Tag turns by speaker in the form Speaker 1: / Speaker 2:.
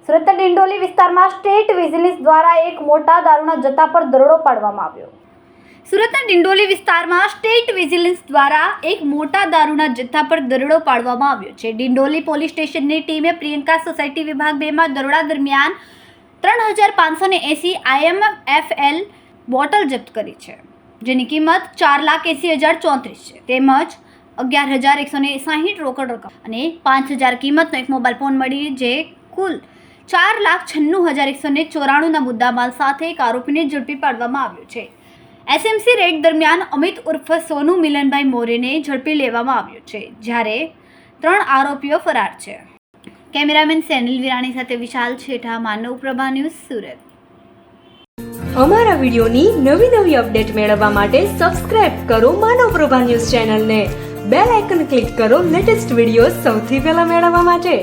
Speaker 1: સુરતના ડિંડોલી વિસ્તારમાં state vigilance દ્વારા એક મોટા દારૂના જથ્થા પર દરોડો પાડવામાં આવ્યો. સુરતના ડિંડોલી વિસ્તારમાં સ્ટેટ વિજિલન્સ દ્વારા એક મોટા દારૂના જથ્થા પર દરોડો પાડવામાં આવ્યો છે. ડિંડોલી પોલીસ સ્ટેશનની ટીમે પ્રિયંકા સોસાયટી વિભાગ 2માં દરોડા દરમિયાન 3,580 IMFL બોટલ જપ્ત કરી છે, જેની કિંમત 4,80,034 છે. તેમજ 11,160 રોકડ રકમ અને 5,000 કિંમતનો એક મોબાઈલ ફોન મળી, જે કુલ 4,96,194ના મુદ્દામાલ સાથે એક આરોપીને ઝડપી પાડવામાં આવ્યો છે. SMC રેડ દરમિયાન અમિત ઉર્ફ સોનુ મિલનભાઈ મોરેને ઝડપી લેવામાં આવ્યો છે, જ્યારે 3 આરોપીઓ ફરાર છે. કેમેરામેન સેનિલ વિરાણી સાથે વિશાલ છેઠા, માનવ પ્રભા ન્યૂઝ, સુરત.
Speaker 2: અમારા વિડિયોની નવી અપડેટ મેળવવા માટે સબસ્ક્રાઇબ કરો માનવ પ્રભા ન્યૂઝ ચેનલને. બેલ આઇકન ક્લિક કરો લેટેસ્ટ વિડિયો સૌથી પહેલા મેળવવા માટે.